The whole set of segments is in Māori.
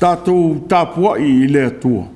Tātou tāpua'i I le atua.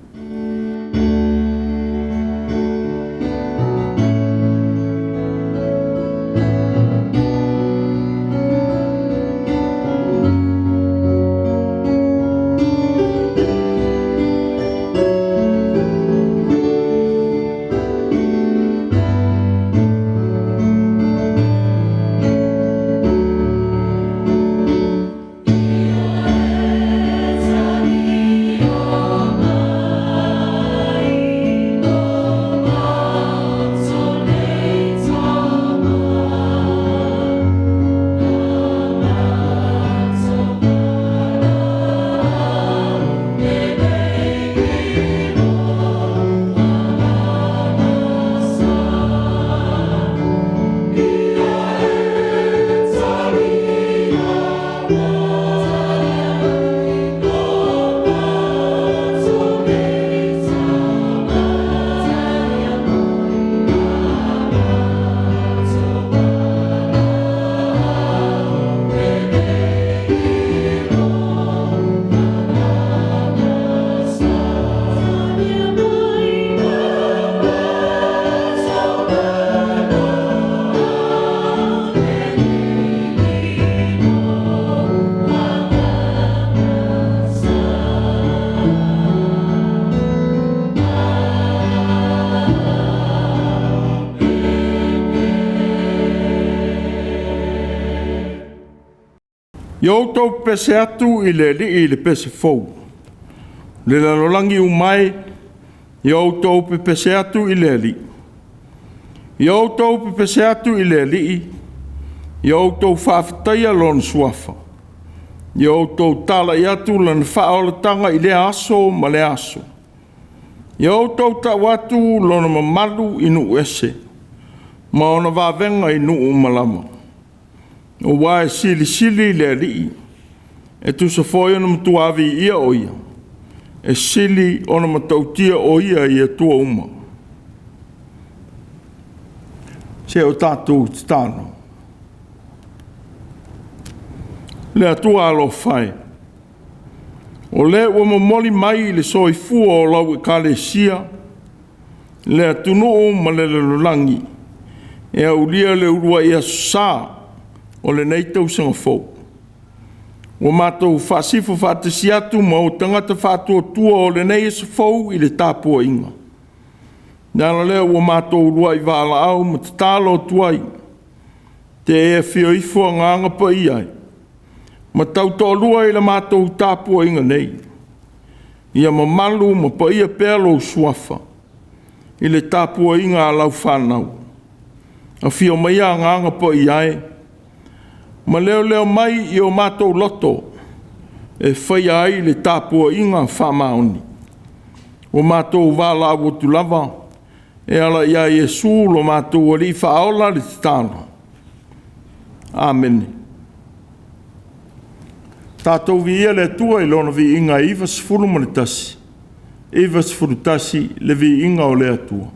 Yo tau pese atu I le pese fou. Le lalolangi umai, yo tau pese atu I le li. Yo tau pese atu I le li. Yo tau whawhitaia lon suafa. Yo tau tala I atu lan whaolatanga I le aso ma le aso. Yo tau tau atu lona mamalu inu ese. Ma ona wawenga inu umalama. O wae sili le li. E tu sa foi ona mtuavi ia o ia. E sili ona matautia o ia ia tua uma. Se o tātou tano. Le atua alo fai. O le ua mamoli mai le soifua o lau e kalesia. Le atunu o ma le lulangi. E au lia le urua ia saa. O le nei tau sanga fau. O mātou whasifu whātesi atu ma o tangata whātua tua o le nei esa fau I le tāpua'iga. Nāna leo o mātou rua I wāla au ma te tālo tuai. Te E.F.K.A.S nganga pa iai. Ma tau tō rua I le mātou tāpua'iga nei. Ia ma malu ma pa ia pēlo suafa. I le tāpua'iga a lau whanau. A whio mai a nganga pa iai. Ma leo mai I o mātou loto, e whai ai le tāpua'iga whamaoni. O mātou wāla o tu lava, e ala ia Iesu lo mātou ali whaola le titano. Amen. Tātou vi ia le tua I lona vi inga iwas furu manitasi. Iwas furu tasi le vi inga o le atua.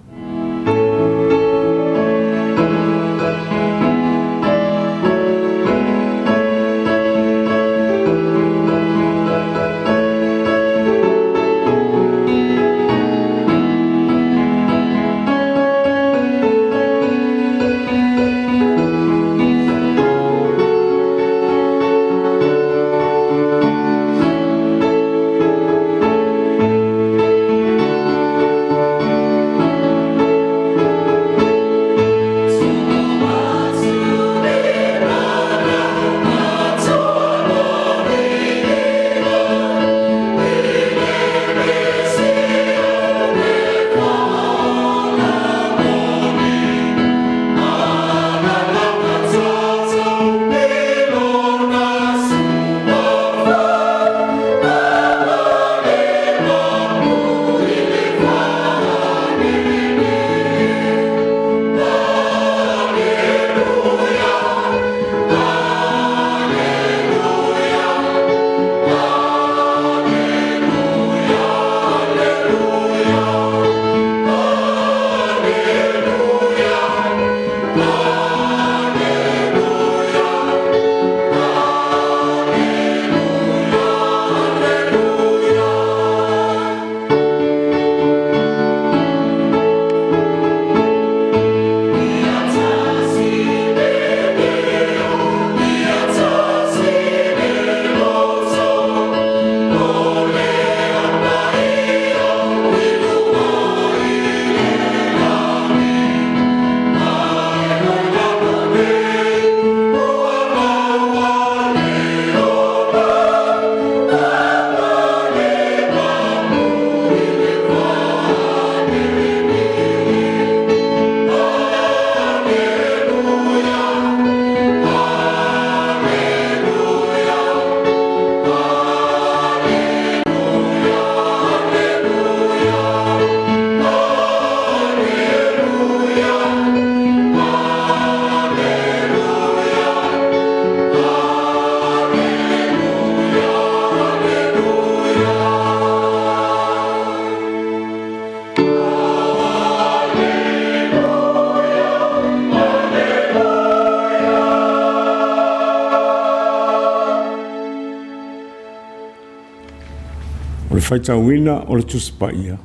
O le faitauina o le tusi paia.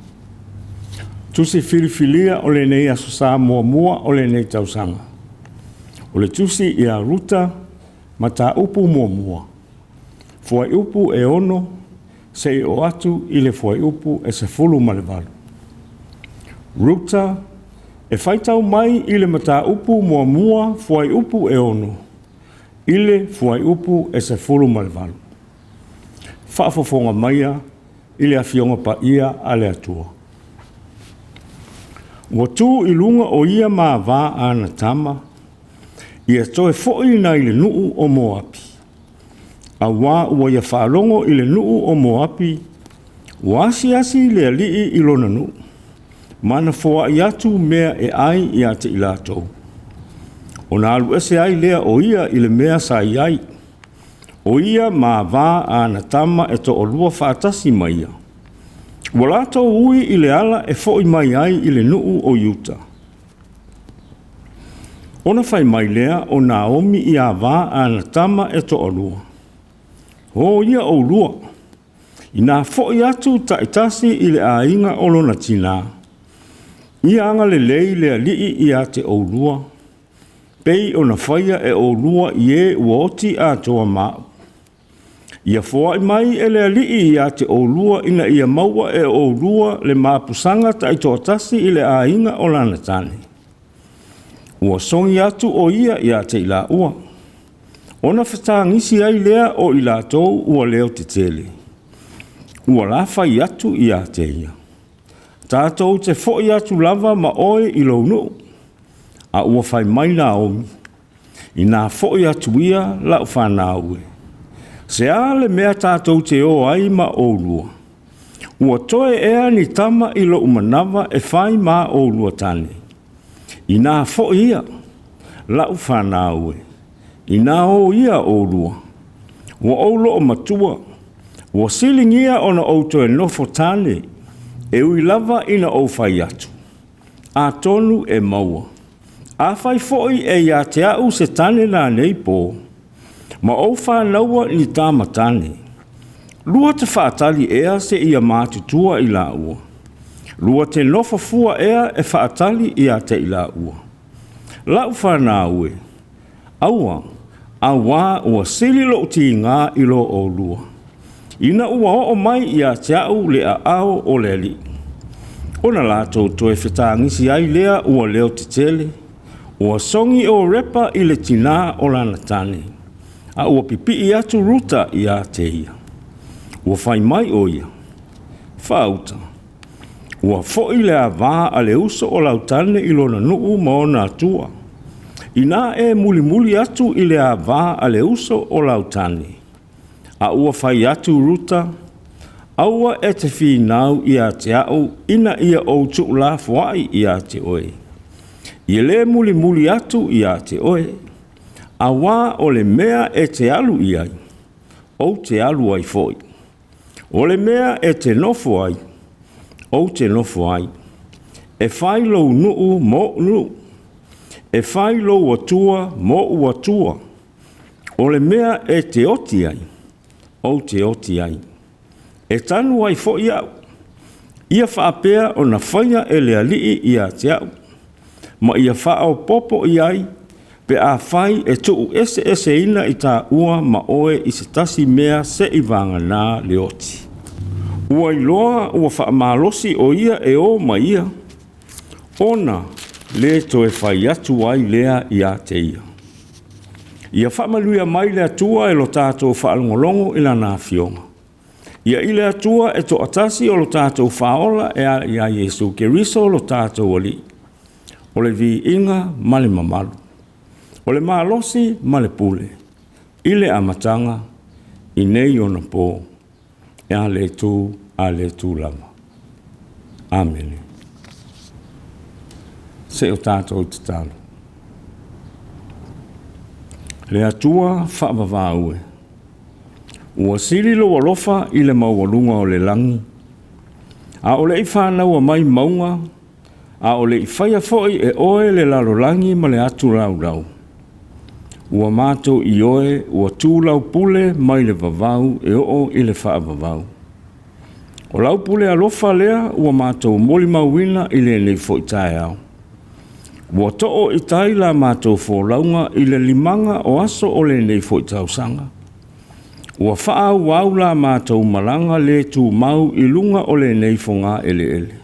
Tusi filifilia o le nei aso sa mua o le nei tausanga. O le tusi ia ruta ma tā upu mua. Fuai upu e ono se o atu i le fuai upu e se fulu ma le valu. Ruta e faitau mai i le mata upu mua fuai upu e ono. I le fuai upu e se fulu ma le valu. Whaafofonga maia i le awhionga pa ia a le atua. Ua tū i lunga o ia mā vā ana tama, ia toe fo'i na i le nuu o Moapi. A wā ua ia whaalongo i le nuu o Moapi, ua asi le alii i lona nuu. Mana foa i atu mea e ai i ate i lātou. O nā alu ese ai lea o ia i le mea sa i ai. O ia mā vā ana tama e to o lua whaatasi mai ia. Ua lātou ui i le ala e fo'i mai ai i le nuu o Iuta. Ona whai mai lea o Naomi i a vā ana tama e to o lua. O ia o lua. I nā fo'i atu taitasi i le ainga o lona tina. Ia anga le lei le alii i a te o lua. Pei o na whaia e o lua i e uoti a toa mau. Ia foai mai e le alii i a te o lua ina ia maua e o lua le māpusanga ta i tōtasi i le ainga o lana tane. Ua songi atu o ia i a te ila ua. Ona whatangisi ai lea o i lātou ua leo te tele. Ua lafa i atu i a te ia. Tātou te fo'i atu lava ma oe i lounu. A ua whai mai Naomi. I nā fo'i atu ia lau whanaue. Se ale mea tātou te o ai ma o lua. Ua toe ea ni tama i lo umanawa e whai ma o lua tane. I nā fo'i ia lau whanaue. I nā o ia o lua. Ua o lo o Matua. Ua silingia ona o toe nofo tane. E ui lava ina o whai atu. A tonu e maua. A whai fo'i e ia te au se tane nā nei pō. Ma o whanaua ni tāma tane. Lua te whaatali ea se ia mātutua i la ua. Lua te nofa fua ea e whaatali ia te i la ua. Lau whanaue. Aua, a wā ua sili lo ti ngā ilo o lua. Ina ua o mai ia te au le a ao o le li. Ona lātou toe whetangisi ai lea ua leo te tele. Ua songi o repa i le tina o lana tane. A ua pipi i atu ruta i a te ia. Ua whai mai o ia. Whauta. Ua fo'i le a vā a le uso o lautane i lona nuu ma o nā tua. Ina e muli atu i le a vā a le uso o lautane. A ua whai atu ruta. Aua e te whinau i a te au ina ia Autū la fuai i a te oe. I le muli atu i a te oe. A wā o le mea e te alu i ai. O te alu ai foi. O le mea e te nofo ai. O te nofo ai. E whai lou nuu mo nuu. E whai lou atua mo atua. O le mea e te oti ai. O te oti ai. E tanu ai fo iau. Ia whaapea o na whaia e le alii i a te au. Ma ia whaao popo i ai, pe a whai e tuu ese ina i tā ua ma oe i se tasi mea se i vanga nā leoti. Ua i loa ua whaamalosi o ia e o ma ia. Ona le toe whai atu ai lea i a te ia. Ia whaamaluia mai le atua e lo tātou whaalongolongo i la nā whionga. Ia ile atua e to atasi o lo tātou whaola e a ia Yesu Keriso o lo tātou ali. O le vi inga male mamalu. O le malosi male pule. Ile amatanga i nei ona po e a le tū lama. Amen. Se o tātou te talo. Le atua whaavavaue. Ua siri lo alofa i le maualunga o le langi. A o le i whanau a mai maunga. A o le i whaia foi e oe le lalo langi ma le atu rau rau. Ua mātou i oe ua tūlau pule mai le vavau e o i le whaavavau. O lau pule alofa lea ua mātou moli mauina i le nei fo i tae au. Ua to'o i tai la mātou fōlaunga i le limanga o aso o le nei fo i tausanga. Ua whaau wau la mātou malanga le tū mau i lunga o le nei fo ngā ele ele.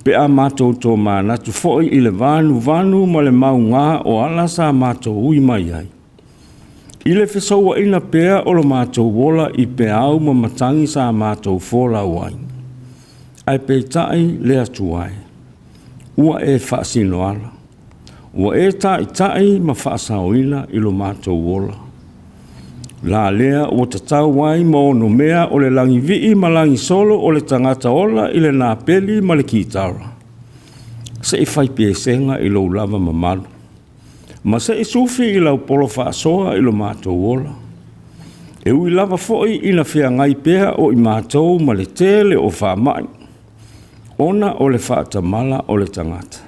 Pe a mātou tō mānatu foi i le vanu ma le mau ngā o ala sa mātou ui mai ai. I le whesaua ina pēa o lo mātou wola i pe au ma matangi sa mātou fōla wai. Ai pe tai le atuai. Ua e whaasino ala. Ua e tai ma whaasauina i lo mātou wola. La lea ua tatau wai ma ono mea o le langi vii ma langi solo o le tangata ola i le nā peli ma le kitara. Se i whai piesenga i lo lava mamalu. Ma se i sufi i lau polo whaasoa i lo mātou wola. E ui lava foi ina whia ngai pēa o i mātou ma le tele o whaamai. Ona o le whaatamala o le tangata.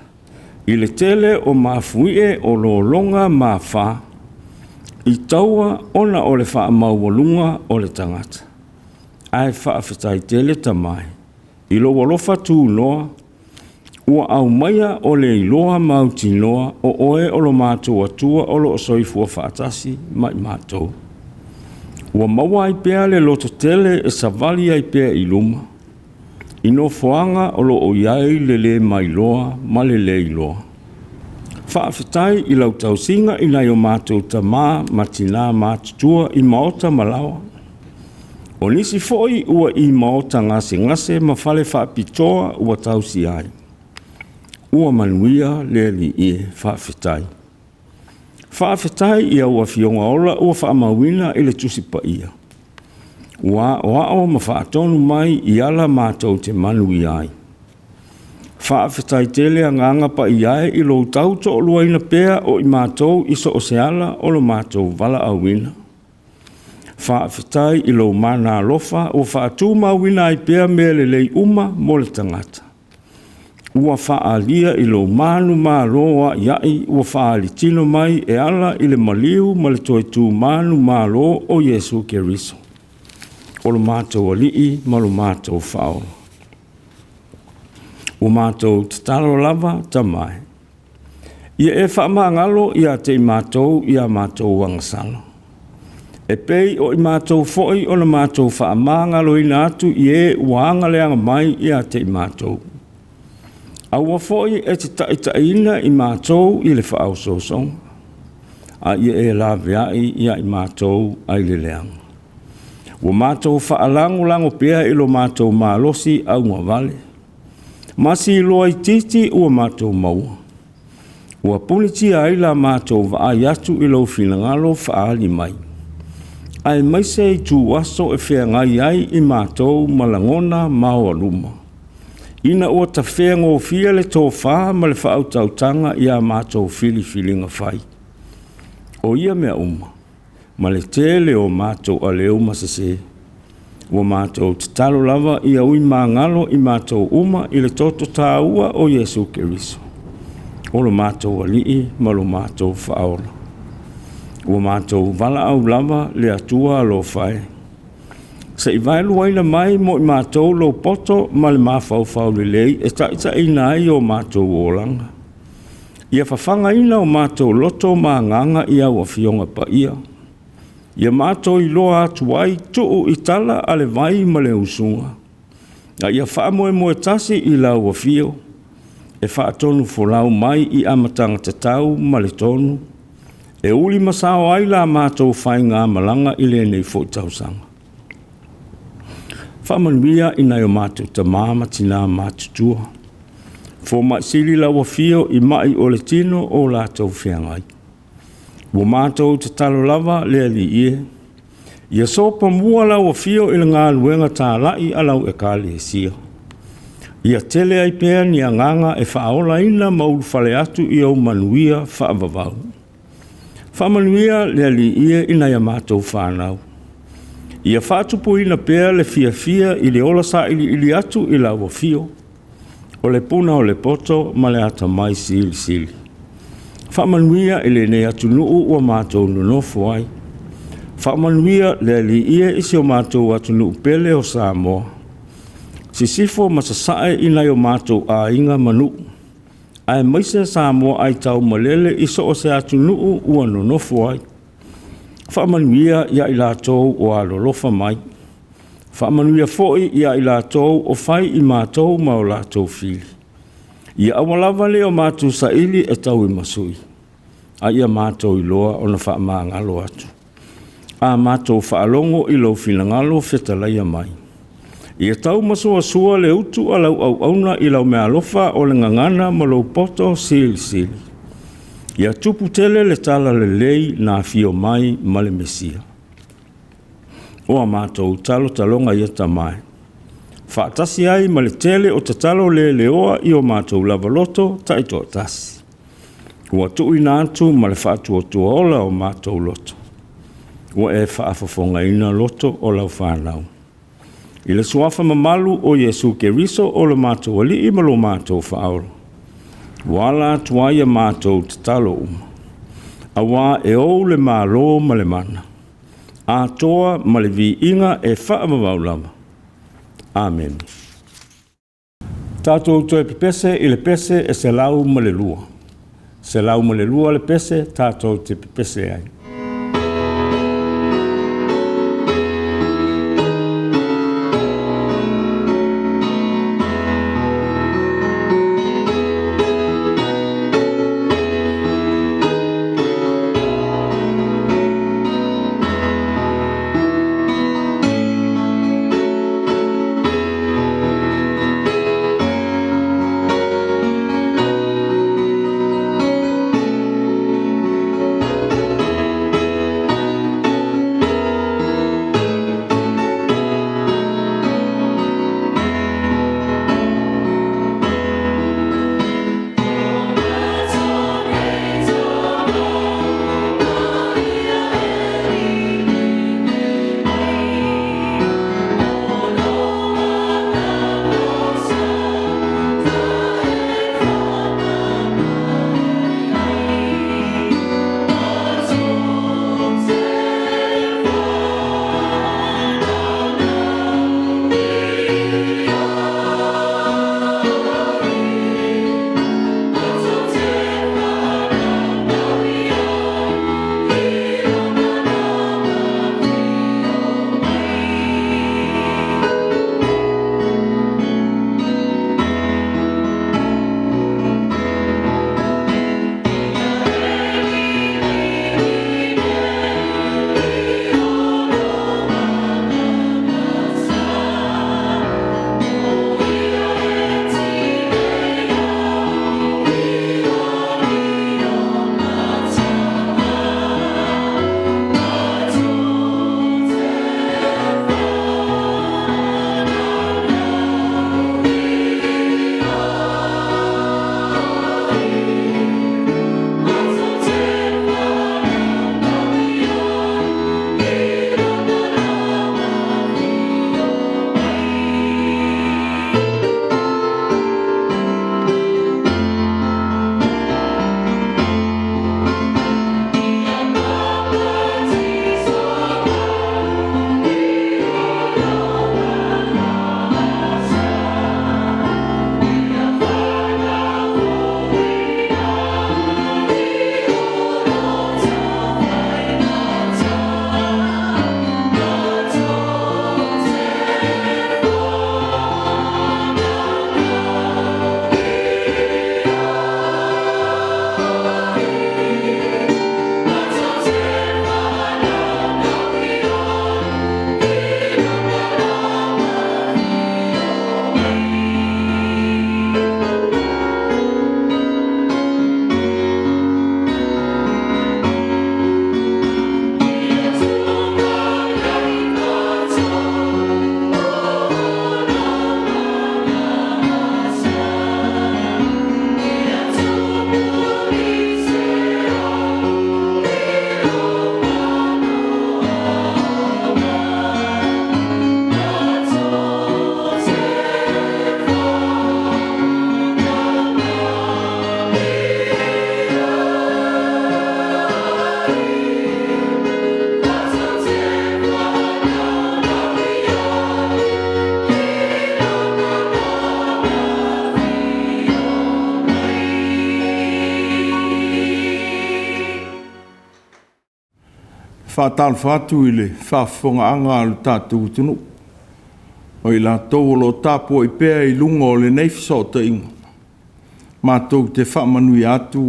I le tele o mafuie o lo longa ma wha. I taua ona o le whaamaualunga o le tangata. Ai whaafetai tele tamai. I lo walofa tū noa. Ua au maia o le iloa mauti noa o oe o lo mātou atua o lo soifua whaatasi mai mātou. Ua maua ai pēa le loto tele e savali ai pēa i luma. Ino foanga o lo o iai le mai loa ma le iloa. Whaafetai i lau tausinga i nai o mātou tamā matina mātutua i maota malawa. O nisi foi ua i maota ngase ma whale whaapitoa ua tausi ai. Ua manuia le li e whaafetai. Whaafetai ia ua fionga ola ua whaamawina i le tusi pa ia. Ua oao ma whaatonu mai i ala mātou te manui ai. Whaafetai tele a nganga pa iai i lo tau to olua ina pēa o i mātou iso o se ala o lo mātou vala awina. Whaafetai i lo mana alofa o whaatū mawina ai pēa me le lei uma mo le tangata. Ua whaalia i lo manu mā loa iai ua whaali tino mai e ala i le maliu ma le toi tū manu mā lo o Yesu Keriso. O lo mātou alii ma lo mātou whaola. O mātou te talo lava tamai. Ia e whaamangalo ia te mātou ia mātou wangasalo. E pei o i mātou foi o na mātou whaamangalo ina atu i e uanga leanga mai ia te mātou. Aua foi e te taitaina i mātou i le whaau sosong. A ia e la veai ia i mātou ai le leanga. O mātou whaalango lango pēa i lo mātou mālosi au ngawale. Masi loa i titi ua mātou maua. Ua puniti ai la mātou vaai atu i lo finangalo whaali mai. Ai maise i tū aso e whea ngai ai i mātou malangona mao aluma. Ina ua ta whea ngō fia le tō wha ma le whautautanga i a mātou filinga whai. O ia mea uma, ma le tele o mātou a leo masese. Ua mātou te talo lava i a ui māngalo i mātou uma i le toto tāua o Yesu Keriso. O lo mātou alii ma lo mātou whaola. Ua mātou vala au lava le atua alo whai. Sa i vailu waina mai mo i mātou lo poto ma le mawhauwhau le lei e taita ina ai o mātou olanga. Ia whawhanga ina o mātou loto mānganga i au a fionga pa ia. Ia mātou i loa atu ai tuu i tala ale vai ma le usunga. Ia whaamoe tasi i lau a fio. E whaatonu folau mai i amatanga tatau ma le tonu. E uli masao ai la mātou whai ngā malanga i le nei fōtausanga. Whamanuia i nei o mātou ta māma tina mātutua. Fō maisili lawa fio i mai o le tino o lātou whiangai. Ua mātou te talo lava lea li ie. Ia sopa mua lawa fio i le Gāluega tā lai alau E.F.K.A.S. Ia tele ai pēa ni a nganga e whaola ina maulu whale atu i au manuia whaavavau. Whamanuia lea li ie i nei a mātou whanau. Ia whātupu ina pēa le fia i le ola sa ili atu i lawa fio. O le puna o le poto ma le ata mai sili. Whamanuia i le nei atu nuu ua mātou nunofo ai. Whamanuia le li ia isi o mātou atu nuu pele o Samoa. Sisifo masasae ina yo mātou a inga manu. Ai maise sa mua ai tau malele iso o se atu nuu ua nonofo ai. Whaamanuia ia i lātou o alolofa mai. Whaamanuia foi ia i lātou o whai i mātou ma o lātou whili. Ia awalawa leo mātou sa ili e tau i masui. A ia mātou i loa o na whaamangalo atu. A mātou whaalongo i lau whilangalo whetalaia mai. Ia tau masua sua le utu a lau au auna i lau mea alofa o le ngangana ma lau poto sili sili. Ia tupu tele le tala le lei na fio mai ma le mesia. Oa mātou talo talonga ia tamai. Whaatasi ai ma le tele o tatalo le leoa i o mātou lavaloto ta ito atasi. Ua tui nātu ma le whaatua tua ola o mātou loto. Ua e whaafafonga ina loto o lau whanau. I le suafa mamalu o Yesu Keriso o le mātou ali i malo mātou whaaro. Wala tuaia mātou tatalo uma. Awa e o le mālo ma le mana. A toa ma le vi inga e whaamavaulama. Amen. Tātou toe pepese i le pese e se lau ma le lua. Se lau ma le lua le pese, tātou te pepese ai. whātal whātu i le whawhonga anga alu tātou tunu. O i la tau lo tāpua i pēa i lunga o le neifso ta inga. Mātou te whamanui atu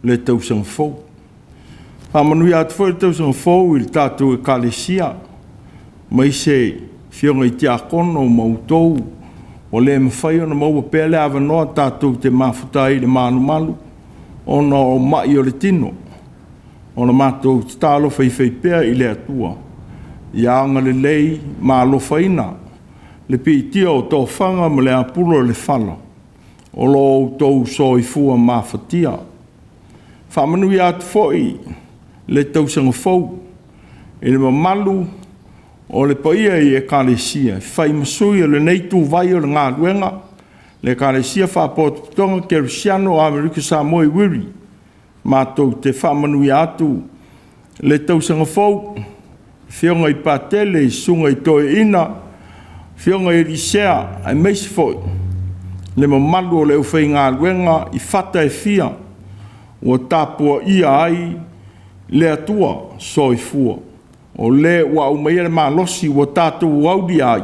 le tausanga fau. Whamanui atu fau le tausanga fau i le tātou e kalesia. Mai se whionga i te akono mautou o le mawhai ona maua pēa le awanoa tātou te Mafutaga i le manu malu. Ona o mai o le tino. Ona mātou te tālo whai pēa i le atua. Ia anga le lei mālo whaina. Le pitia o tō whanga ma le apulo le whala. O lo o tōu soi fua mawhatia. Whamanui atu foi le tausanga fau. E le mamalu o le paia i e kalesia. Whai masui o le neitu vai o le Gāluega. Le kalesia whapoto tonga ke Rusiano o Amerika Samoa i WIRI. Mātou te whamanui atu le tausanga fau. Whionga i patele i sunga i toe ina. Whionga i risea ai meisi foi. Le mamalu o le uwhai Gāluega i whata e fia. O TAPUA'IGA ai le ATUA soi fua. O le wa umeia le malosi o tātou audi ai.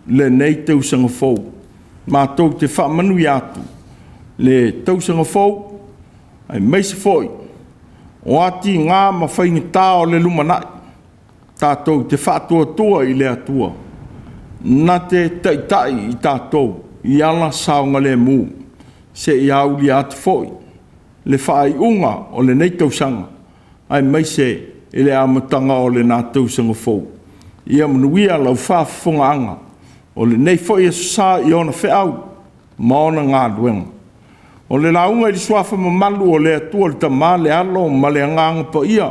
Le nei tausanga fau. Mātou te whamanui atu. Le tausanga fau ai meisi foi. O ati ngā mawhainga tā o le lumanai. Tātou te whātua i le atua. Nā te taitai i tātou. I ala saunga le mū. Se i auli atu foi. Le whai unga o le nei tausanga. Ai meise e le amatanga o le nā tausanga fau. Ia manuia lau whaafunga anga. O le nei foi e sa i ona whiau. Maona Gāluega. O le launga i suafa mamalu o le atua le tamā le alo ma le anganga pa ia.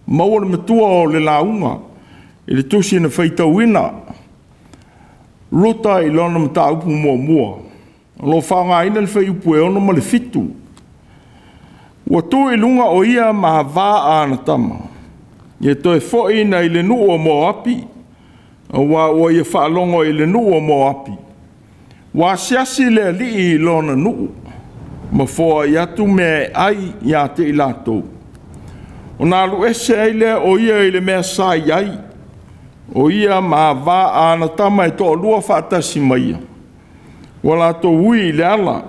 Maua le matua o le launga. I le tusi na Faitau ina. Ruta i lona mata upu mua. Lo whaanga ina le whai upu e ono ma le fitu. Ua tū i lunga o ia ma vā ana tama. Ia toi fōi na i le nuu o mō api. Wa o ia whaalongo i le nuu o mō api. Wa siasi le li i lona nuu. Ma fōa i atu me ai i ate i lātou. O nā lu ese ai le o ia i le mea sai ai. O ia ma vā ana tama e tō lua whaatasi maia. Wa lātou hui i le ala.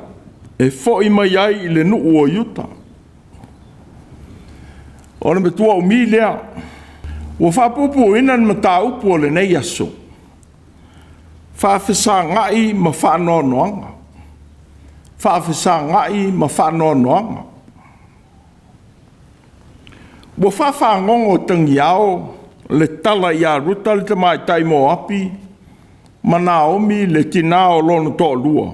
E fōi mai ai i le nuu o Ruta. O le metua o mi lea. Ua whapupu ina ni mata upu o le nei aso. Whawhisa ngai ma whanoanoanga. Whawhisa ngai ma whanoanoanga. Ua whawhangongo tangi ao le tala i a Ruta le tamai taimo api. Ma Naomi le tina o lono tō lua.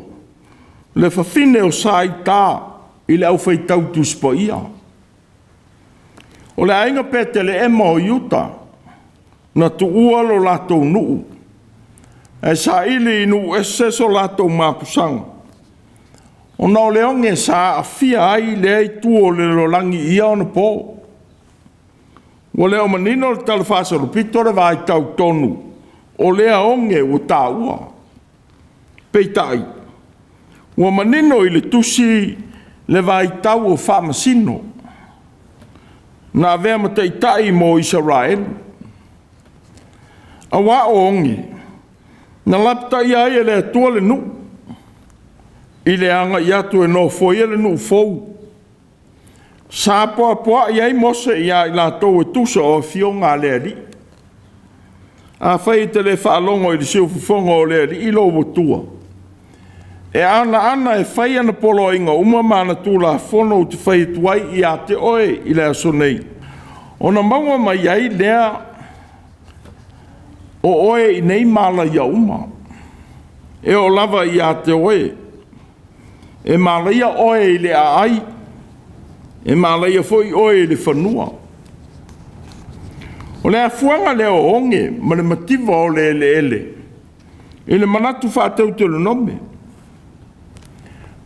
Le whawhine o sai tā i le au Faitau tuspa ia. O le ainga pete le ema o Ruta, na tuua lo lātou nuu. E sa ili inu eseso lātou māpusanga. O nao leonge sa afia ai le ai tuo le lolangi ia ona pō. O leo manino le talafasa rupito le vai tau tonu. O lea onge o tāua. Peitai. O manino i le tusi le vai tau o whamasino. Nā vea mataitai mō Israel. A wā o ongi. Nā laptai ai e le atua le nu. I le anga i atu e no foi e le nu fou. Sā poa i ai mose i ai lātou e tusa o fionga le ali. A whai te le whaalongo i le siufufonga o le ali i lo watua. E ana e whai ana polo inga umamana tūla whono te whai tuai i a te oe i le aso nei. O na maua mai ai lea o oe i nei mala ia uma. E o lava i a te oe. E mala ia oe i le a ai. E mala ia foi oe i le whanua. O le a fuanga le o onge ma le mativa o le ele. E le manatu whātau te le nome.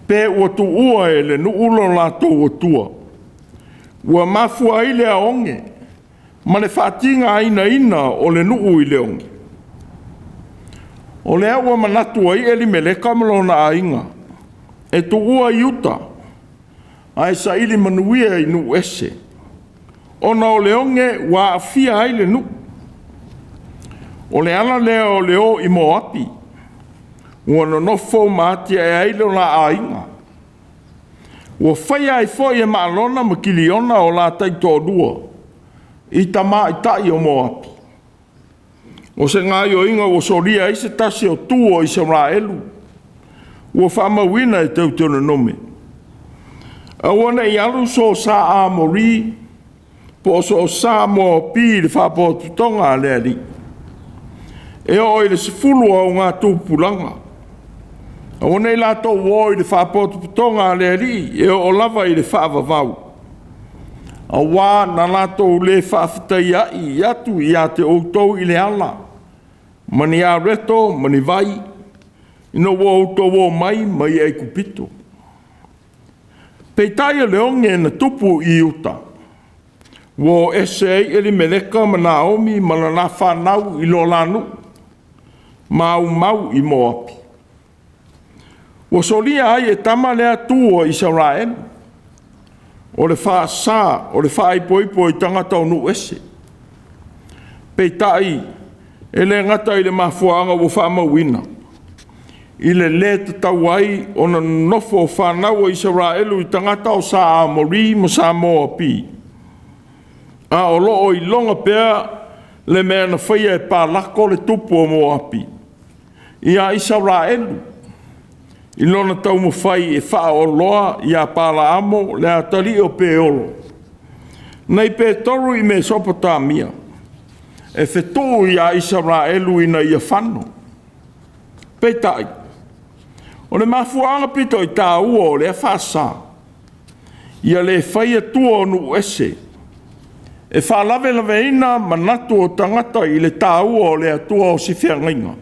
Pe ua tu ua e le nu ulo lātou o tua. Ua mafua i le aonge. Ma le whātinga ina o le nu i le onge. O le aua manatu ai e li me le kamalona a inga. E tu ua i Ruta. Ai sa ili manuia i nu ese. Ona o leonge wa afia ai le nu. O le ala leo leo I mo api. Ua no nofo maatia e aile o la ainga. Ua whaia I fo e maalona ma kiliona o la taito dua. I tama I tai o mo api. O se ngā o inga o soria I se tasi o tuo I Israelu. Ua whamawina I teutona nome. Awana I alu so sa a mori. Po so sa mo pi le whapotutonga a leari. E o I le sifulu o ngā tūpulanga. Awana I lato o I le whapotutonga a leari. E o lava I le whaavavau. Awa na lato le whaafitai ai atu I a te outou I le ala. Mani a reto, mani vai. Ino wo outou o mai e kupito. Peitai a leonge na tupu I uta. Wo ese ili meleka ma Naomi ma na whanau I lo lanu. Mau I mo api. Wo solia ai e tama lea tua Israel. O le wha sa, o le wha ipoipo I tangata o nu ese. Peitai, ele ngata I le mafuanga wo wha mawina. I le tatawai o na nofo whanau o Israelu I tangata o sa amori mo sa mo api. A o loo I longa pea le mea na whaia e pālako le tupu o mo api. I a Israelu. I lona tau mo whai e wha o loa I a pāla amo le a tari o peolo. Nei pe toru I Mesopotamia. E whetu I a Israelu ina I a whano. Peitai. O le mafuanga pito I tāua o le a whasa. Ia le whaia tua o nu ese. E whalawe lawe ina manatu o tangata I le tāua o le atua o siwhiangainga.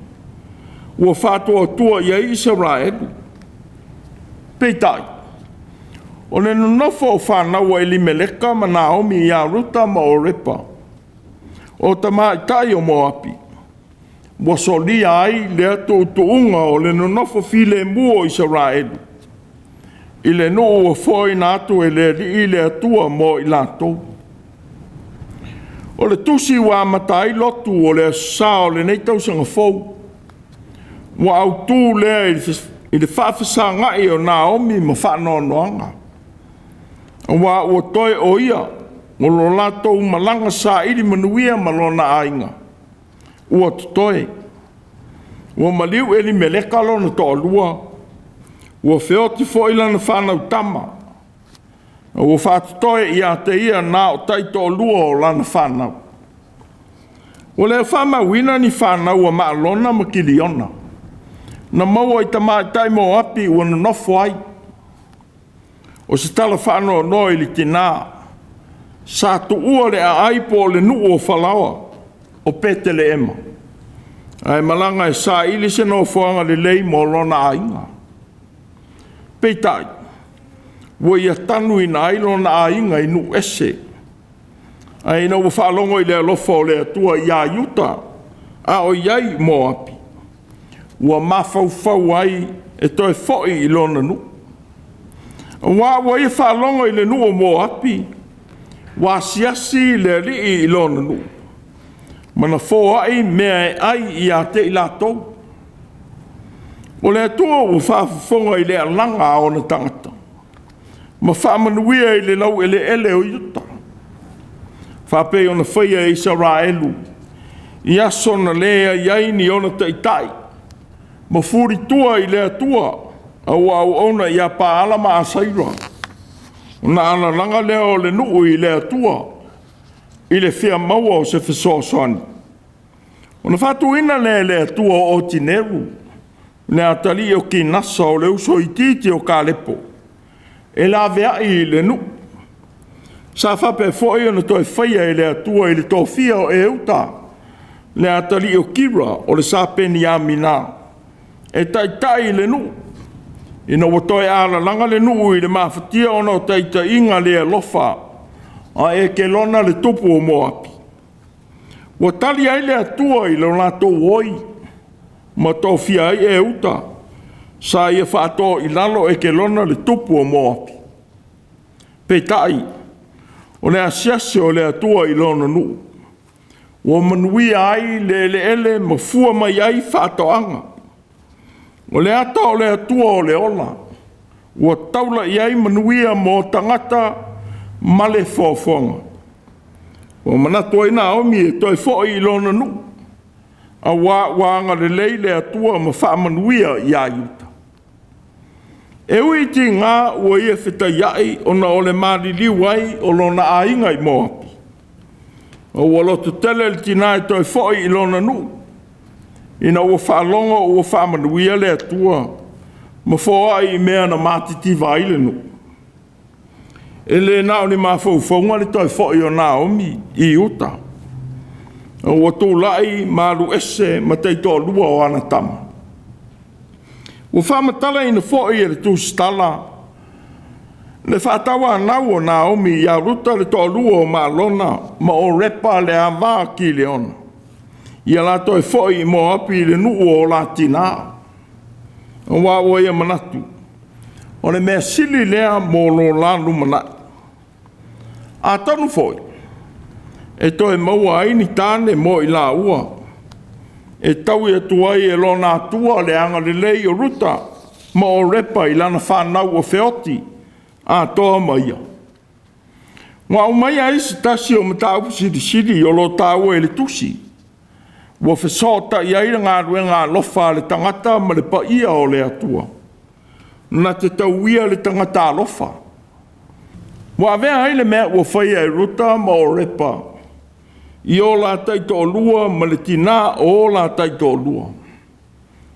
Ua whātua tua I a Israelu. Peitai. O le nonofo o whānaua I li meleka ma Naomi I a Ruta ma o repa. O tamaitai o Moapi. Wa solia ai le atu tuunga o le nonofo file mua Israelu. I le nuu o foi na atu e le le atua mo I latou. O le tusi wa matai lotu o le sa o le neitau sanga fou. Wa Autū le I le whawhisa ngai o Naomi ma whanoanoanga. Wa ua toi o ia, o lo latou malanga sa iri manuia ma lona ainga. Ua toi. Ua maliu eli meleka lona to lua. Ua whioti foila na whanau tama. Ua whatoi ia te ia na o taito lua o lana whanau. Ua leo whamawina ni whanau a maalona ma kiliona. Na maua I tamaitai mo api ua na nofo ai. O se tala whanoa noi li tina. Sa tu ua le a aipo le nuu o whalawa. O pete le ema. Ai malanga e sa ili se no whaanga le lei mo lona ainga. Peitai. Ua ia tanu I na ailona ainga I nu ese. Ai na ua whalongo I le alofa o le atua I a Utah. A o iai mo api. Ua mafau ai e toi foi I lona nu. Ua ia whalongo I le nu o mo api. Wa siasi le rii I lona nu. Mana fo ai mea ai I a te I latou. O le atua ua whafonga I le alanga o na tangata. Ma whamanuia I le lau ele o Utah. Whape o na whaia Israelu. I aso na lea iai ni o na taitai. Ma furi tua I le atua. Au ona I a paala ma asaira. Na ana langa leo le nuu I le atua. I le whia maua o se whesoasoani. Ona whatu ina le atua o tineru. Le atali o ki nasa o le uso I titi o Kalepo. E la vea I le nuu. Sa whape fwoi ona toi whaia I le atua I le tofia o Uta. Le atali o Kira o le sapeni a Mina. E taitai le nuu. Ina watoi ala langa le nuu I le mafatia ona o taita inga le alofa. A e ke lona le tupu o Moapi. Watali ai le atua I lo lato woi. Ma tofia ai Uta. Sa ia whaato I lalo e ke lona le tupu o Moapi. Peitai. O le asiase o le atua I lona nuu. Ua manuia ai le ele mafua mai ai whaatoanga. O le ata o le atua o le ola. Ua taula I ai manuia mo tangata ma le fofonga. Ua manatua ina omi e toi fo'i I lona nuu. A wanga le leile atua ma wha manuia I a yuta. E ui ti ngā ua ia whitaiai o na ole mariliu ai o lona ainga I moapi. O walotu tele le tina e toi fo'i I lona nuu. Ina ua whaalonga ua whamanuia le atua ma fo'a I mea na mātitiva ai le nuu. E le nao ni mawhauwhaunga le toi fo'i o Naomi I uta. O ua tūlai maru ese ma teito lua o ana tama. Ua whamatala ina fo'i e le Tusi tala. Le Faitau anau o Naomi ia Ruta le toa lua o malona ma o repa le awa ki le ona. Ia la toi fo'i mo api le nuu o la tina. O wa o ia manatu. O le mea sili lea mo lo lanu manai. A tonu fo'i. E toi maua aini tāne mo I la ua. E tau ia tuai e lona atua le anga le lei o Ruta ma o repa I lana whanau o feoti. A toa maia. Wa umaia isi tasi o matau siri o lo tau e le Tusi. Wa fesota I aira ngā ruenga lofa le tangata ma le paia o le atua. Na te tauia le tangata lofa. Wa vea haile mea ua whaia e Ruta ma o repa. I o la taito o lua ma le tina o la taito o lua.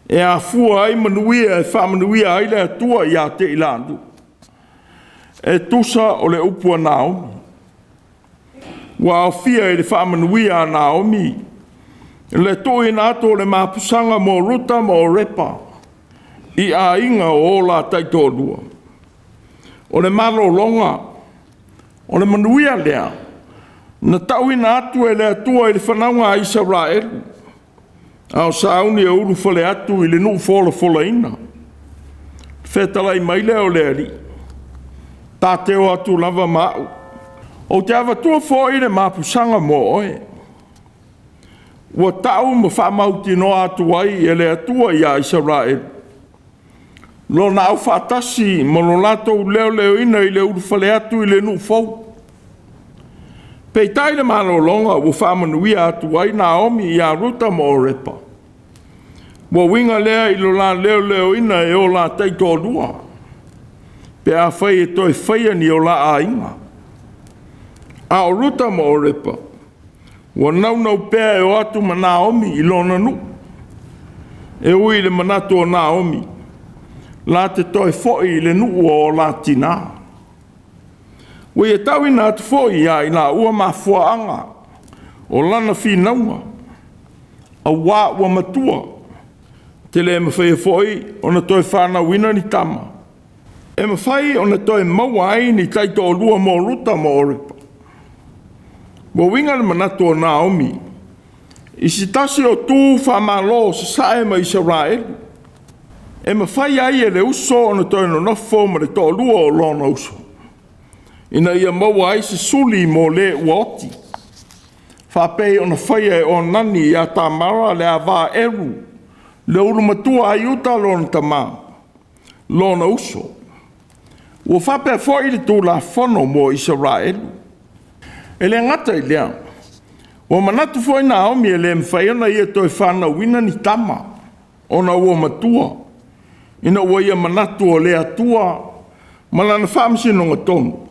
E a fua ai manuia e whamanuia ai le atua I a te ilandu. E tusa o le upua Naomi. Wa o fia e le whaamanuia a Naomi. Le toi na ato le mapusanga mo Ruta mo repa. I a inga o la taito o lua. O le malo longa. O le manuia lea. Na tau ina atu e le atua I le whanaunga a Israelu. Ao sauni e uru whale atu I le nuu fola ina. Whetalai mai leo le ali. Tāteo atu lava mau. O te awa tua fo I le mapusanga mo oe. Ua tau ma whamauti no atu ai e le atua I a Israel. Lo na au whatasi ma lo lato leo ina I le uru whale atu I le nuu fau. Pei tai le malo longa ua whamanuia atu ai Naomi I a Ruta mo o repa. Ua winga lea I lo la leo ina e o la taito lua. Pe a whai e toi whaia ni o la a inga. A o Ruta mo o repa. Ua nau pea e o atu ma Naomi I lona nu. E ui le manatu o Naomi. La te toi fo'i I le nu o la tina. Ua e tau ina atu fo'i a I la ua mafuaanga. O lana whinaunga. A wā ua matua. Te le mawhai fo'i o na toi whana wina ni tama. E mawhai o na toi maua ai ni taito o lua mo Ruta mo o repa. Ua winga le manatu o Naomi. I si tasi o tū whamalo sa sae ma Israel. E mawhai ai e le uso o na toi no nofo ma le to lua o lona uso. Ina ia maua ai se suli mo le uoti. Whapei o na whaia e o nani I a tamara le a wā eru. Le uru matua ai uta lona tamā. Lona uso. Ua whapea fōi le tū la whono mo Israelu. E le ngata I lea. Ua manatu fōi Naomi e le mwhaiana ia toi whana wina ni tama. Ona ua matua. Ina ua ia manatu o le atua. Malana whamsi no ngatonu.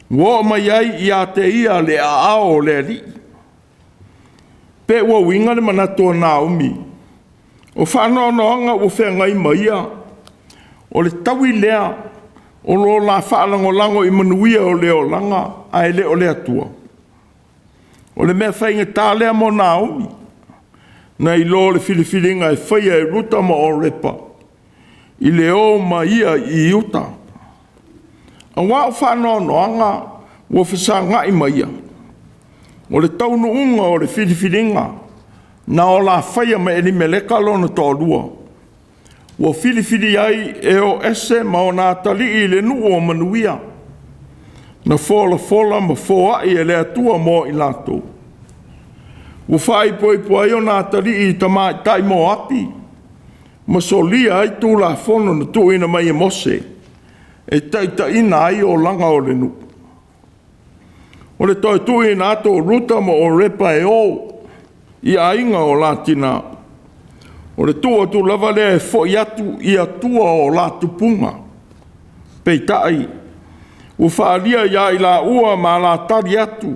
Ua mai ai I a te ia le a ao le li. Pe ua winga le manatu o Naomi. O whanau noanga ua whengai maia. O le tawi lea. O lo la whaalango lango I manuia o leo langa. Ai le o le atua. O le mea whainga tā lea mo Naomi. Na I lo le whiliwhilinga e whaia e Ruta mo o repa. I le o ma ia I uta. A wā o whanau noanga ua whasangai maia. O le taunu unga o le whiliwhilinga. Na o la whaia ma eni meleka lona tō lua. Ua whiliwhili ai e o ese ma o nā tali I le nuu o manuia. Na fola ma foa e le atua mo i lato. Ua whai poi poi o nā tari i tamai tai mo api. Ma solia ai tū la fono na tū ina mai e mose. E taita ina ai o langa o le nu. O le toi tū ina ato o Ruta mo o repa e o. I a inga o la tina. O le tū atu lava lea e fo i atu i atua o la tupunga. Pei tai. Ua whaalia ia i la ua ma la tari atu.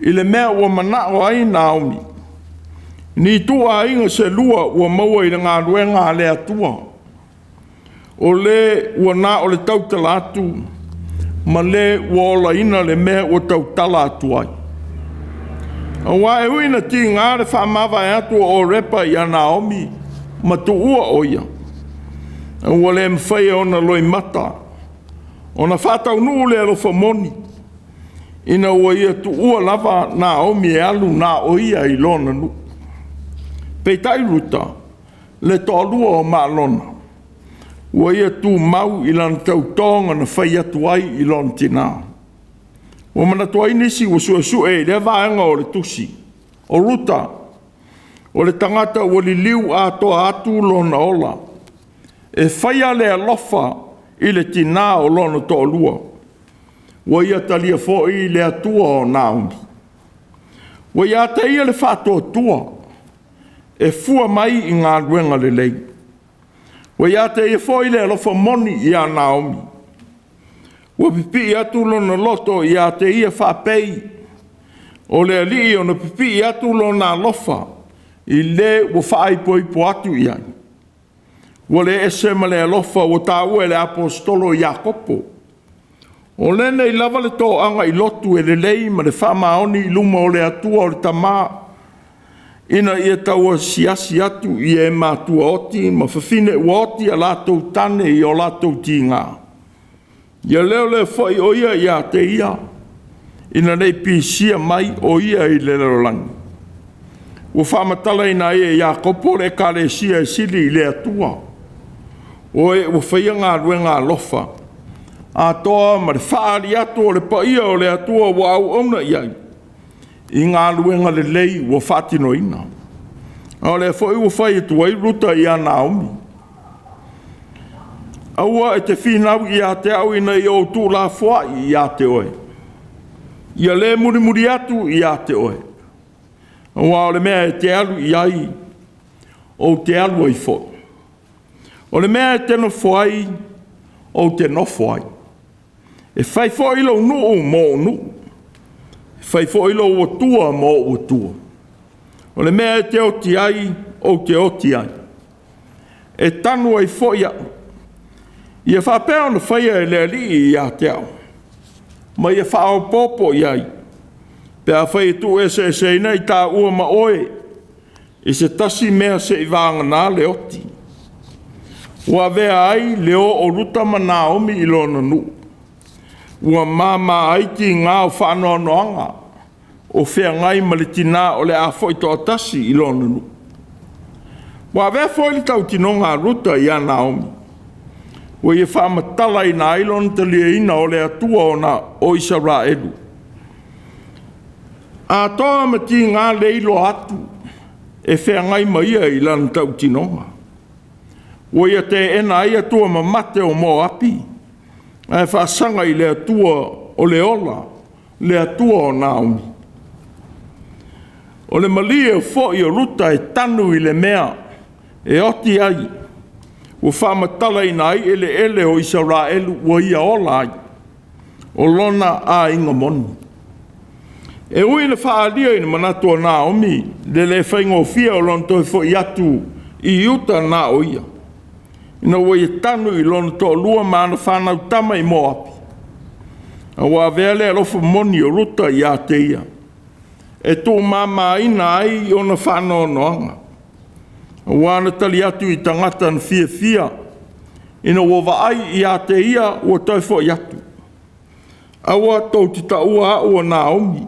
I le mea ua manao ai Naomi. Ni tua inga se lua ua maua i le ngā ruenga le atua. O le ua nā o le tautala atu. Ma le ua ola ina le mea ua tautala atu ai. A wa e uina ti ngā le whaamawa e atu o repa i a Naomi. Ma tu ua oia. A ua le mwhai ona loi mata. Ona Faitau nuu le alofa moni. Ina ua ia tu ua lava Naomi e alu nā oia i lona nu. Peitai Ruta, le tōlua o maalona. Ua ia tu mau i lana tautonga na whai atu ai i lona tina. Ua manatu ai nisi ua su e le vaenga o le Tusi. O Ruta, o le tangata ua li liu a toa atu lona ola. E whaia le alofa i le tina o lona tōlua. Ua ia talia fo i le atua o Naomi. Ua ia te ia le whātua tua. E fua mai i ngā ruenga le lei. Ua ia te ia fo i le alofa moni i a Naomi. Ua pipi i atu lona loto i a te ia whapei. O le alii o na pipi i atu lona alofa. I le ua whaipo atu i ai. Ua le ese ma le alofa ua tāua e le apostolo Iakopo. O lene i lava le tō anga i lotu e le lei ma le whamaoni i luma o le atua o le tamā. Ina ia taua siasi atu i e Mātua oti ma whawhine ua oti a lātou tane i o lātou ti ngā. Ia leo le whai o ia i a te ia. Ina nei pisia mai o ia i le lerolangi. Ua whamatala ina ia i a kopo le kare sia e sili i le atua. O e ua whaia ngā ruenga lofa. A toa ma le whaari atu o le paia o le atua wa au ona iai. I ngā luenga le lei ua whatino ina. O le fo ua whai atu ai Ruta i a Naomi. Aua e te whinau i a te au ina i Autū la fua i a te oe. Ia le muri atu i a te oe. Aua o le mea e te alu i ai. O te alu ai fo. O le mea e te no fuai. O te no fuai. E whai fo ilo nuu mo nuu. E whai fo ilo o tua mo o tua. O le mea te oti ai, o te oti ai. E tanu ai fo ia. Ia whapea na whaia e le ali i a te au. Ma ia whao popo i ai. Pea whai tu e se nei tā ua ma oe. E se tasi mea se i vanga nā le oti. Ua vea ai leo o Ruta ma Naomi i lona nuu. Ua mama ai ti ngā o whanau noanga. O whea ngai ma le tina o le a foi to atasi i lona nuu. Ua vea foi li tau tinonga Ruta i a Naomi. Ua ia whamatala i nā ilona talia ina o le atua o na o Israelu. A toa ma ti ngā leilo atu. E whea ngai ma ia i lana tau tinonga. Ua ia te ena ai atua ma mate o mo api. Ai whaasanga i le atua o le ola. Le atua o Naomi. O le malia o fo i o Ruta e tanu i le mea. E oti ai. Ua whamatala i nai ele o Israelu ua ia ola ai. O lona a inga moni. E ui le whaalia i na manatu o Naomi. Le whaingo fia o lona toi fo i atu i uta na o ia. Ina ua i tanu i lona tō lua maana whanau tama i mo api. A ua vele alofa moni o Ruta i a te ia. E tō mama ina ai o na whanau noanga. A ua ana tali atu i tangata na fia. Ina ua vaai i a te ia ua taifo i atu. A ua tau ti taua a ua Naomi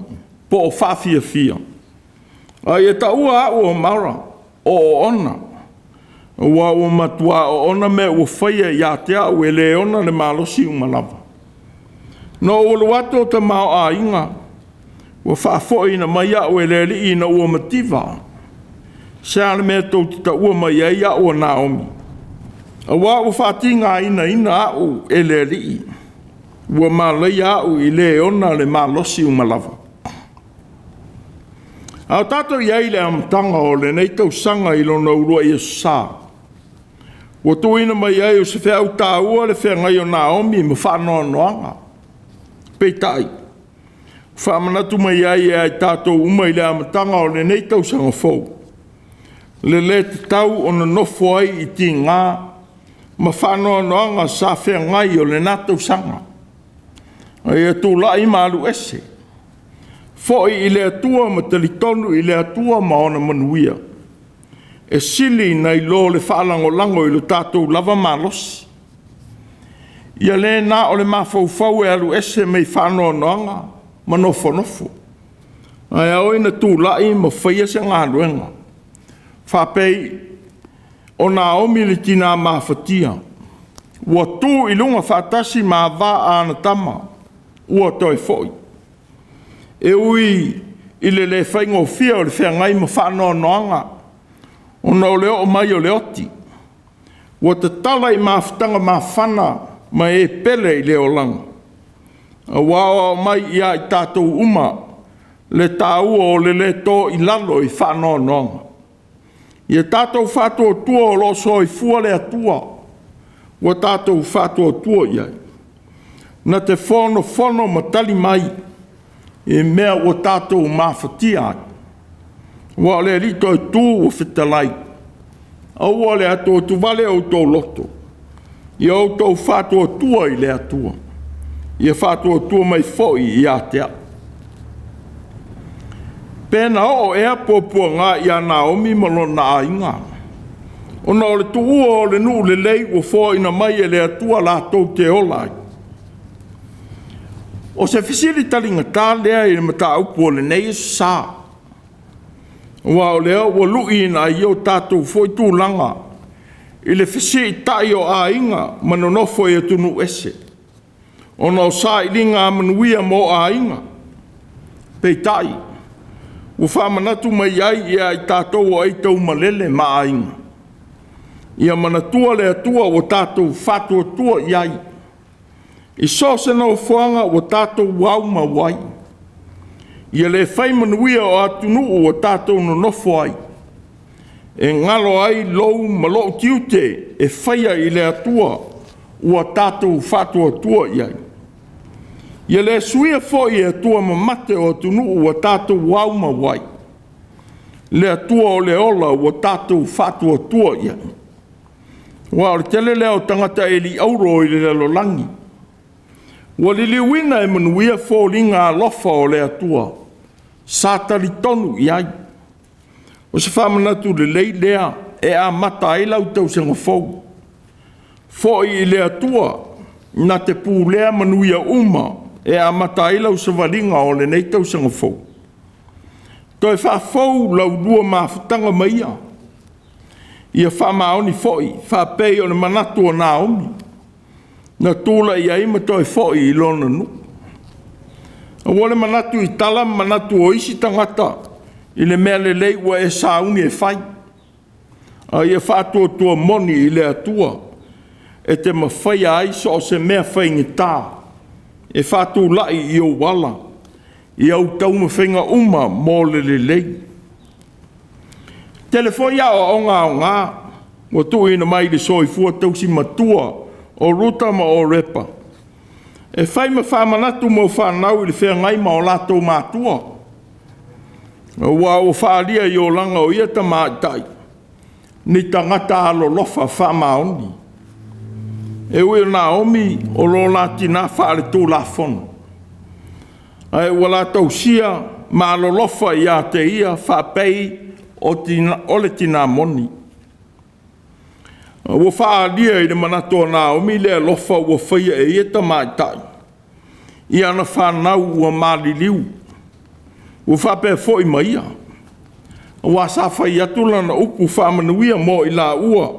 po o fia. A ia taua a ua mara o ona. Ua ua Matua o ona me ua whaia i a te au e le ona le malosi umalava. No ulu ato ta mao a inga. Wa whaafo ina mai au e leli ina ua mativa. Seale mea tau tita ua mai ai a ua Naomi. A wā ua whaatinga ina au e leli. Ua malai au i le ona le malosi umalava. Au tato iai le amtanga o le nei tau sanga i lona urua i sā. Ua tuina mai ai o se whea au tāua le whea ngai o Naomi ma whanoa noanga. Peitai. Whamanatu mai ai e ai tātou umai le amatanga o le nei tau sanga fau. Le te tau o na nofo ai i ti ngā ma whanoa noanga sa whea ngai o le nātou sanga. Ai e tū lai malu ese. Foi i le atua ma talitonu i le atua ma ona manuia. E sili nei lo le whaalango lango i lo tātou lava malos. Ia le nā o le mawhauwhau e alu ese mei whanoa noanga. Ma nofo. Ai au ina tū lai ma whaia se ngā ruenga. Whapei o Naomi le tina mawhatia. Ua tū i lunga whatasi ma wā ana tama. Ua toi foi. E ui i le whaingo fia o le whea ngai ma whanoa noanga. O nau leo o mai o leoti. Ua te tala i mawhatanga ma whana ma e pele i leo langa. A wāo mai ia i tātou uma, le tāua o le tō i lalo i whanoa noanga. Ia tātou whātua tua o loso i fua le atua, ua tātou whātua tua iai. Na te whono matali mai, e mea ua tātou mawhatia ai. Ua le rito i tū o whitalai. A ua le ato tu vale au tō loto. Ia au tō whātua tua i le atua. Ia whātua tua mai foi i atea. Pēna o ea pōpua ngā i a Naomi malona a inga. O nā le tuua o le nuu le lei o fō ina mai e le atua lātou te olai. O se fisiri talinga tā lea i le mata upu o le nei sā. Wa o lea o lui ina i o tātou foi tūlanga. I le fisiri tai o a inga manonofo e tunu ese. O nā sā i linga manuia mo a inga. Peitai. Ua whamanatu mai ai ia i tātou o eitau malele ma a inga. Ia manatua le atua o tātou whatua tua iai. I so se nau whuanga o tātou wau ma wai. Ia le whai manuia o atunu o tātou no nofo ai. E ngalo ai lou malou tiute e whaia i le atua o tātou whatua tua iai. Ia le suia foi e atua ma mate o atunu o tātou wau ma wai. Le atua o le ola o tātou whatua tua iai. Wa o tele leo tangata e li auro i le lolangi. Wa li liwina e manuia fōringa alofa o le atua. Sātari tonu iai. O se whamanatu le lei lea e a mata e lau tau senga fau. Fōi i le atua na te pū lea manuia uma e a mata e lau sa waringa o le nei tau senga fau. Toi whafau lau dua mafutanga maia. Ia whamaoni fōi, whapei o le manatu o Naomi. Na tūla i aima toi fōi i lona nu. A wale manatu i tala, manatu o isi tangata, i le mea le lei ua e saungi e whai. A ia whātua tua moni i le atua, e te mawhai ai so o se mea whaingi tā. E whātua lai i o wala, i au tauma whainga uma mō le lei. Telefoia o ngā, o tuina mai le soifua tausi Matua, o Ruta ma o Repa. E whai ma whamanatu mo whanau i le whea ngai ma o lātou Mātua. Wa o whaalia i o langa o ia ta mātai. Ni tangata alo lofa whamaoni. E ui o Naomi o lo lāti nā whaare tō la whono. Ai ua lātou sia ma alo lofa i a te ia whapei o le tina moni. Ua whaalia i le manato Naomi le alofa ua whaia e ia ta mātai. I ana whanau ua māliliu. Ua whapea fōi maia. Ua sa whai atu lana upu whamanuia mo i la ua.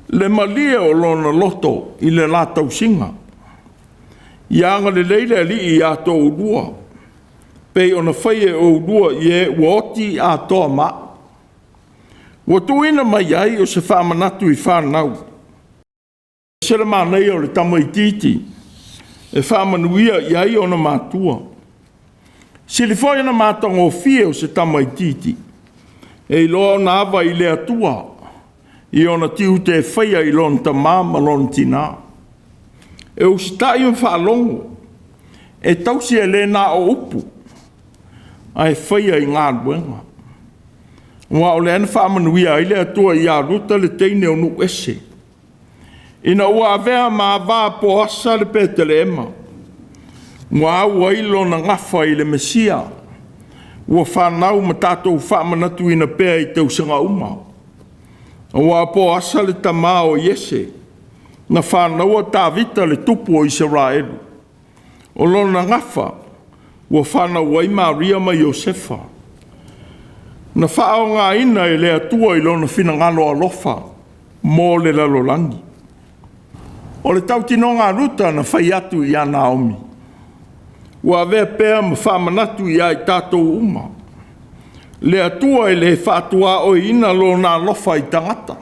Le malia o lona loto i le lātau singa. Ianga le leile li I ato ulua. Pei ona whaie o ulua I woti ato ma. Wa tuina mai ai o se whamanatu I whanau. Sera mānei o le tamo I titi. E whamanuia I ai o na Mātua. Silifoi na mātongo fie o se tamo I titi. E loa na awa I le atua. I ona tiu te whaia I lon ta māma lon tina. E usitai un whaalongo. E tausi e le na o upu. Ai whaia I ngā ruenga. Wa o le ana whaamanuia I le atua I a ruta le teine o nu ese. Ina ua avea ma vā po asa le pētele ema. Wa ua ilo na ngafa I le mesia. Ua whanau ma tātou whaamanatu ina pēa I tausanga uma. Ua po asa le tamā o Iese. Na whanau a tāvita le tupu o Israelu. O lona ngafa. Ua whanau ai Maria ma Iosefa. Na whao ngā ina I le atua I lona whinangalo alofa. Mō le lalolangi. O le tautino ngā ruta na whai atu I ana omi. Ua vea pēa ma whamanatu I ai tātou uma. Le atua I le whātua o ina lo nā lofa I tangata.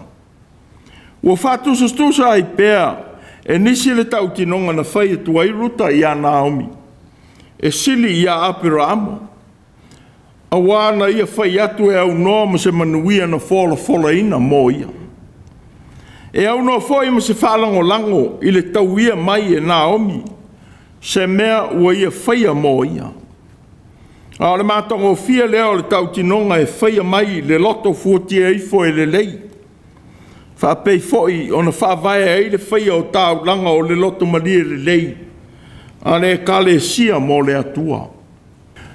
Ua whātusastusa I pēa e nisi le tautinonga na whai atua I ruta I ana omi. E sili I a apira amo. A wāna ia whai atu e au noa ma se manuia na whola ina mō ia. E au no foi mo se falango lango I le tauia mai e Naomi se mea ua ia whaia mō ia. A le mātongo fia leo le tautinonga e whaia mai le loto fuatia ifo e le lei. Whapei foi o na whawaya e le whaia o tau langa o le loto malia le lei. A le kale sia mō le atua.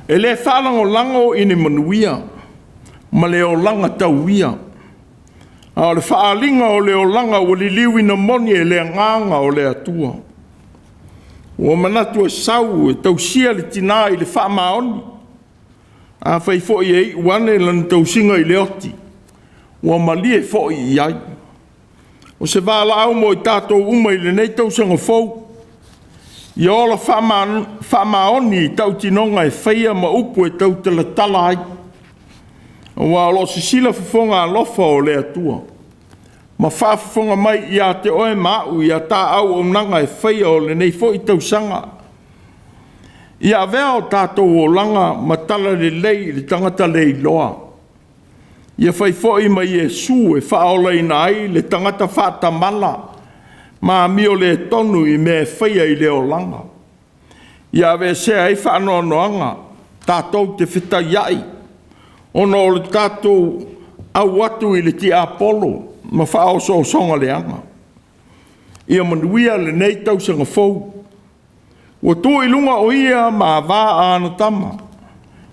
E le falango lango I ne manuia ma le o langa tauia. A le whaalinga o le olanga o li liwi na moni e le nganga o le atua. O manatu e sau e tausia le tina I le whaamaoni. A whai fo I ei wane lan tausinga I le oti. O malie fo I ai. O se wala au mo I tātou uma I le nei tausanga fau. I ola whaamaoni I tautinonga e whaia ma upu e tautala tala ai. Wa lo se sila fonga lofa o le atua. Ma fonga mai I a te oe mau I a tā au o nanga e whaia o le nei fo I tausanga. I a vea o tātou o langa ma tala le lei le tangata le loa. I a whai fo I mai Iesu e whaola ina ai le tangata whata mala. Ma mi o le tonu I me whaia I le o langa. I a vea se ai whanoa noanga tātou te whita iai. Ono o le tātou au atu I le ti Apollo, ma whao so songa le anga. Ia manuia le nei tausanga fau. Wa tō I lunga o ia ma wā ana tama.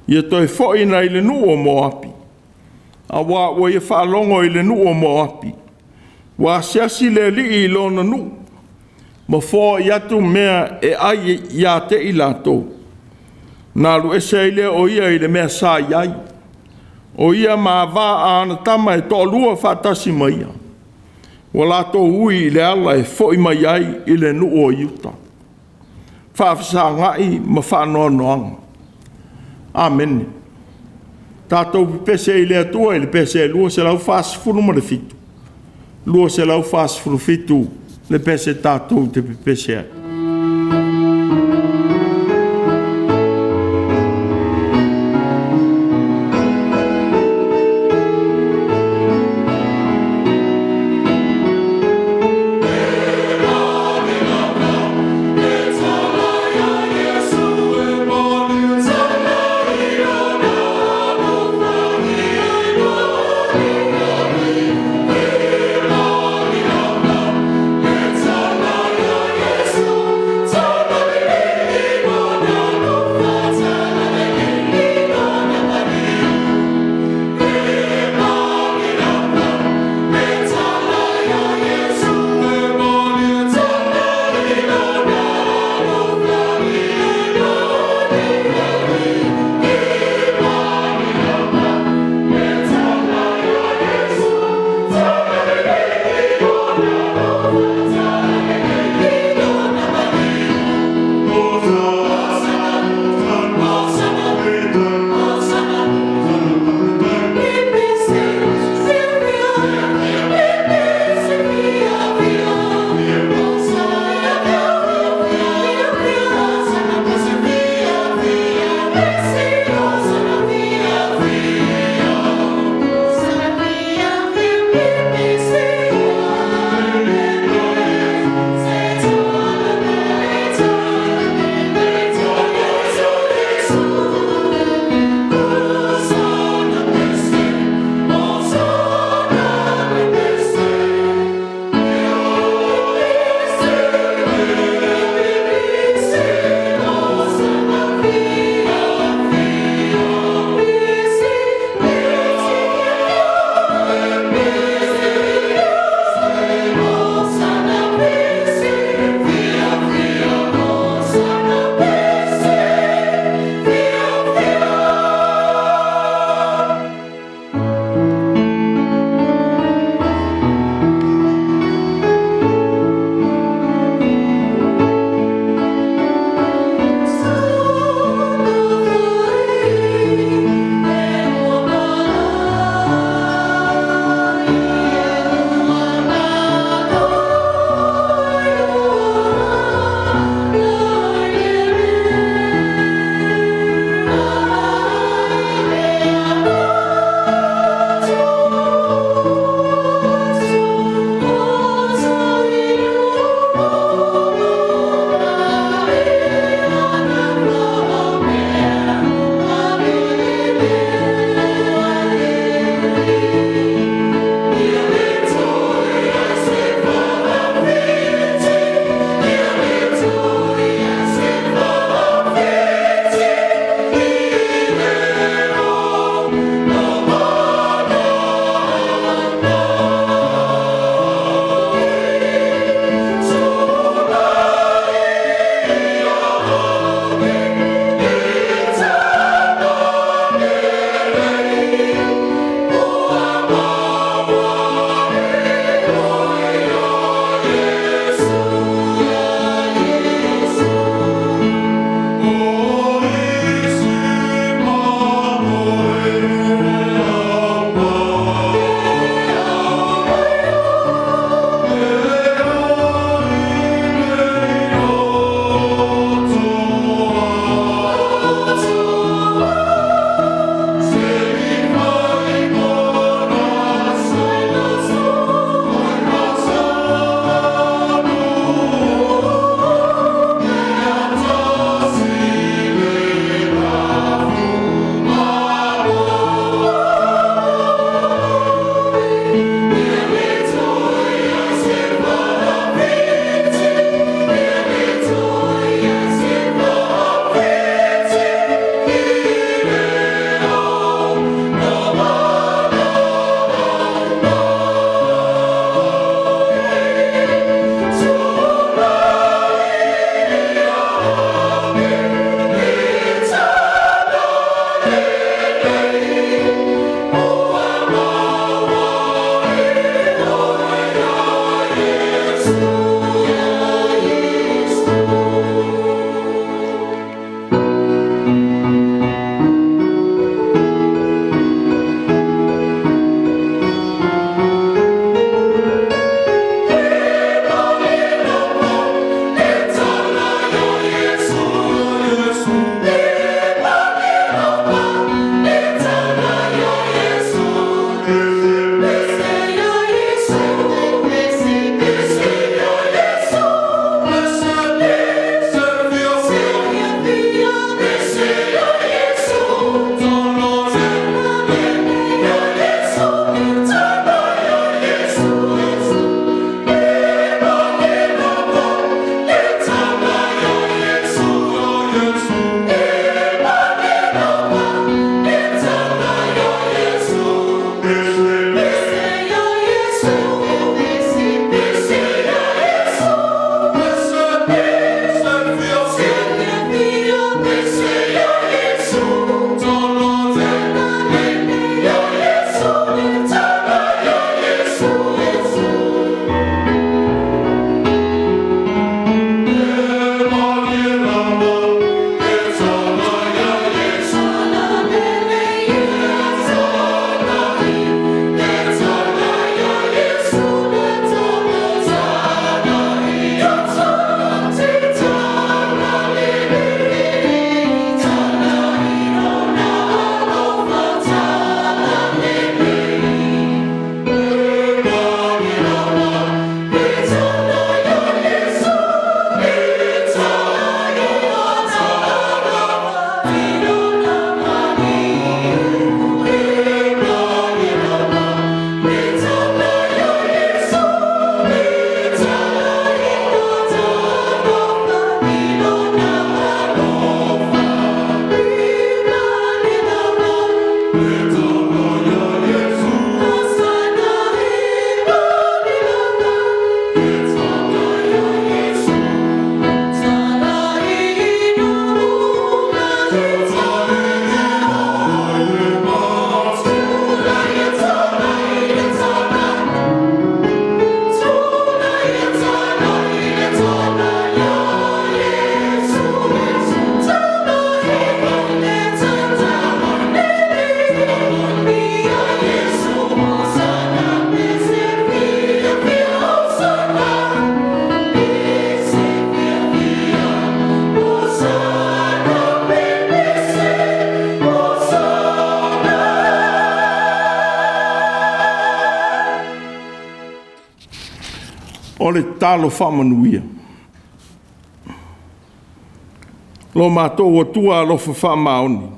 Ia toi fo ina I le nuo mo api. A wa ia whaalongo I le nuo mo api. Wa siasi le li I lona nu. Ma fo I atu mea e ai ia te I lato. Nā lu ese I le o ia I le mea sa iai. O ia ma wā ana tama e tō lua whātasi maia. Wa lato ui I le ala e fo I mai ai I le nuo iuta. Whawhisa ngai ma whanoa noanga. Amen. Tātou pese I le atua I le pese lua se lau whasfuru ma le fitu. Lua se lau whasfuru fitu le pese tātou te pese ai. Yesu o le talo whamanuia. Lo mātou atua lo whamaoni.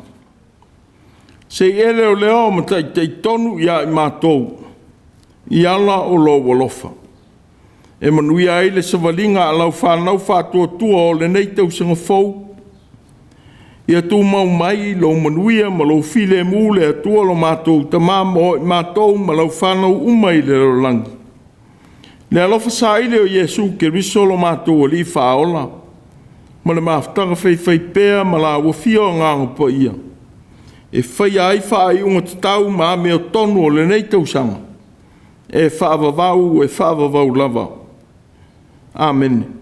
Se ele o leo ma tai tonu ia I mātou, I ala o lo walofa. E manuia ele sa walinga a lau whanau whātua tua o le nei tau sanga fau. Ia tū mau mai lo manuia ma lo file mule atua lo mātou tamama o mātou ma lau whanau umai le lo langi. Le alofa sa ile o Yesu ke riso lo mātou o li whaola. Ma le Mafutaga whai pēa ma la wafia o ngānga pa ia. E whai ai whai unga tatau ma me o tonu o le nei tausanga. E whaavavau e whaavavau lava. Amen.